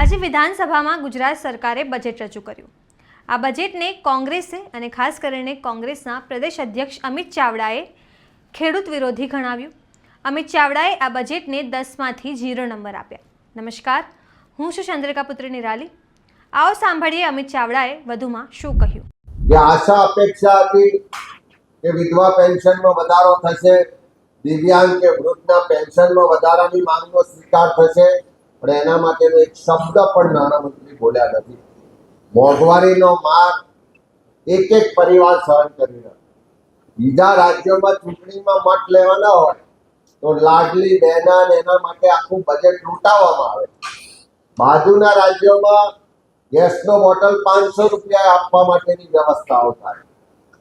આજે વિધાનસભામાં ગુજરાત સરકારે બજેટ રજૂ કર્યું। આ બજેટને કોંગ્રેસે અને ખાસ કરીને કોંગ્રેસના પ્રદેશ અધ્યક્ષ અમિત ચાવડાએ ખેડૂત વિરોધી ગણાવ્યું। અમિત ચાવડાએ આ બજેટને 10માંથી 0 નંબર આપ્યા। નમસ્કાર, હું છું ચંદ્રિકા પુત્રી નિરાલી। आओ सांभळीए अमित चावड़ाए વધુમાં શું કહ્યું। જે આશા અપેક્ષા હતી કે વિધવા પેન્શનમાં વધારો થશે, દિવ્યાંગ કે વૃદ્ધના પેન્શનમાં વધારાની માંગનો સ્વીકાર થશે, પણ એના માટેનો એક શબ્દ પણ નાણામંત્રી બોલ્યા નથી। મોંઘવારીનો માર એક એક પરિવાર સહન કરી રહ્યો। બીજા રાજ્યોમાં ચૂંટણીમાં મત લેવાના હોય તો લાડલી બહેના એના માટે આખું બજેટ લૂંટાવવામાં આવે। બાજુના રાજ્યોમાં ગેસનો બોટલ 500 રૂપિયા આપવા માટેની વ્યવસ્થાઓ થાય,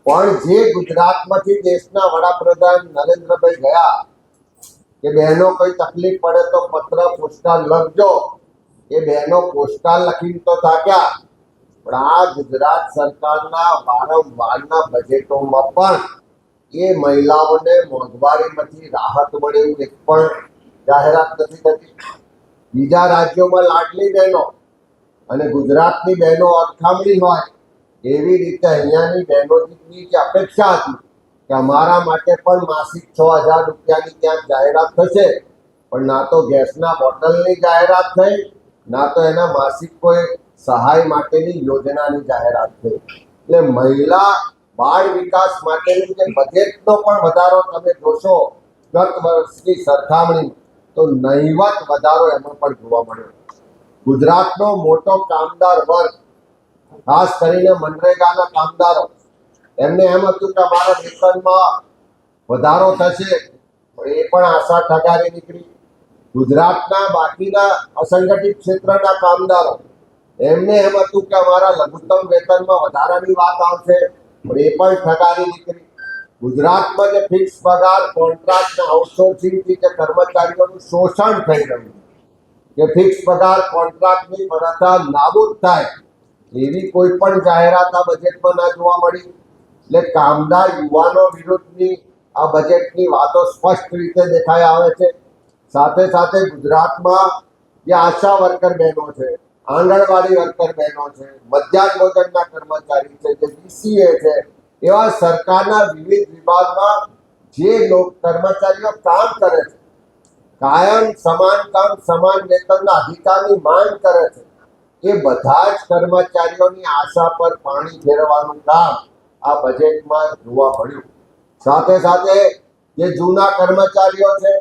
પણ જે ગુજરાતમાંથી દેશના વડાપ્રધાન નરેન્દ્રભાઈ ગયા કે બહેનો કોઈ તકલીફ પડે તો પત્ર પોસ્ટકાર્ડ લખજો, એ બહેનો પોસ્ટકાર્ડ લખીને તો થાક્યા, પણ આ ગુજરાત સરકારના વારંવારના બજેટોમાં પણ એ મહિલાઓને મોંઘવારીમાંથી રાહત મળે એવું એક પણ જાહેરાત નથી થતી। બીજા રાજ્યોમાં લાડલી બહેનો અને ગુજરાતની બહેનો અથામણી હોય એવી રીતે અહીંયાની બહેનોની જે અપેક્ષા હતી કે અમારા માટે પણ માસિક 6000 રૂપિયાની ત્યાં જાહેરાત થશે, પણ ના તો ગેસના બોટલની જાહેરાત થઈ, ના તો એના માસિક કોઈ સહાય માટેની યોજનાની જાહેરાત થઈ। એટલે મહિલા બાળ વિકાસ માટેનું જે બજેટનો પણ વધારો તમે જોશો ગત વર્ષની સરખામણીમાં તો નહીવત વધારો એમાં પણ જોવા મળ્યો। ગુજરાતનો મોટો કામદાર વર્ગ, ખાસ કરીને મનરેગાના કામદારો, એમને એમ હતું કે અમારા વેતનમાં વધારો થશે, પણ એ પણ આશા ઠગારી નીકળી। ગુજરાતના બાકીના અસંગઠિત ક્ષેત્રના કામદારો, એમને એમ હતું કે અમારા લઘુત્તમ વેતનમાં વધારાની વાત આવશે, પણ એ પણ ઠગારી નીકળી। ગુજરાતમાં જે ફિક્સ પગાર, કોન્ટ્રાક્ટ અને આઉટસોર્સિંગથી જે કર્મચારીઓનું શોષણ થઈ રહ્યું છે, કે ફિક્સ પગાર કોન્ટ્રાક્ટની પ્રથા નાબૂદ થાય એવી કોઈ પણ જાહેરાત આ બજેટમાં ના જોવા મળી। એટલે કામદાર યુવાનો વિરુદ્ધની આ બજેટની વાતો સ્પષ્ટ રીતે દેખાઈ આવે છે। સાથે સાથે ગુજરાતમાં જે આશા વર્કર બહેનો છે, આંગણવાડી વર્કર બહેનો છે, મધ્યાહન ભોજનના કર્મચારી છે, જે BCA છે, એવા સરકારના વિવિધ વિભાગમાં જે કર્મચારીઓ કામ કરે છે, કાયમ સમાન કામ સમાન વેતનના અધિકારની માંગ કરે છે, એ બધા જ કર્મચારીઓની આશા પર પાણી ફેરવવાનું કામ આ બજેટમાં જોવા મળ્યું। સાથે સાથે જે જૂના કર્મચારીઓ છે,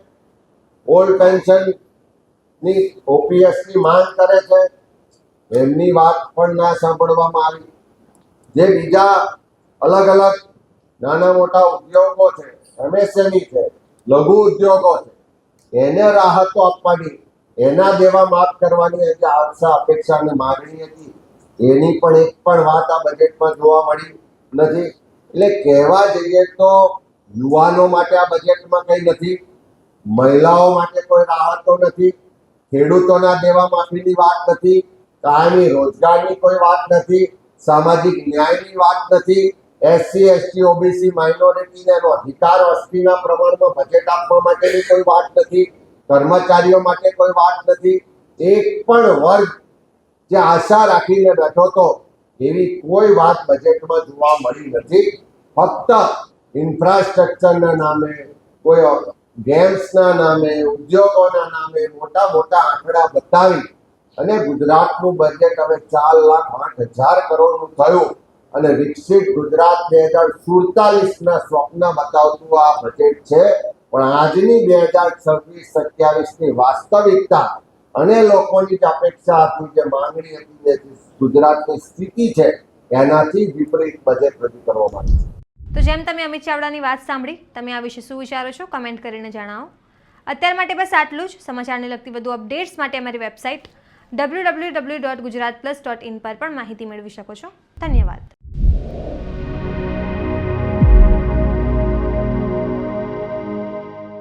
ઓલ્ડ પેન્શનની OPSની માંગ કરે છે, એમની વાત પણ ના સાંભળવામાં આવી। જે બીજા અલગ અલગ નાના મોટા ઉદ્યોગો છે, MSME છે, લઘુ ઉદ્યોગો છે, એને રાહતો આપવાની, એના દેવા માફ કરવાની જે આશા અપેક્ષા અને માગણી હતી એની પણ એક પણ વાત આ બજેટમાં જોવા મળી નથી। એટલે કહેવા જઈએ તો યુવાનો માટે આ બજેટમાં કંઈ નથી, મહિલાઓ માટે કોઈ રાહતો નથી, ખેડૂતોના દેવા માફીની વાત નથી, કાયમી રોજગારની કોઈ વાત નથી, સામાજિક ન્યાયની વાત નથી, SC ST OBC માઇનોરિટીને એનો અધિકાર વસ્તીના પ્રમાણમાં બજેટ આપવા માટેની કોઈ વાત નથી, કર્મચારીઓ માટે કોઈ વાત નથી। એક પણ વર્ગ જે આશા રાખીને બેઠો હતો એવી કોઈ વાત બજેટમાં જોવા મળી નથી। ફક્ત ઇન્ફ્રાસ્ટ્રક્ચરના નામે, કોઈ ગેમ્સના નામે, ઉદ્યોગોના નામે મોટા મોટા આંકડા બતાવી અને ગુજરાતનું બજેટ હવે 4,08,000 કરોડનું થયું અને વિકસિત ગુજરાત 2047ના સ્વપ્ન બતાવતું આ બજેટ છે। પણ આજની 2026-27ની વાસ્તવિકતા અને લોકોની જે અપેક્ષા હતી, જે માંગણી હતી, જે ગુજરાતની સ્થિતિ છે, એનાથી વિપરીત બજેટ રજૂ કરવામાં આવ્યું છે। તો જેમ તમે અમિત ચાવડાની વાત સાંભળી, તમે આ વિશે શું વિચારો છો કમેન્ટ કરીને જણાવો। અત્યાર માટે બસ આટલું જ। સમાચારને લગતી વધુ અપડેટ્સ માટે અમારી વેબસાઇટ www.gujaratplus.in પર પણ માહિતી મેળવી શકો છો। ધન્યવાદ।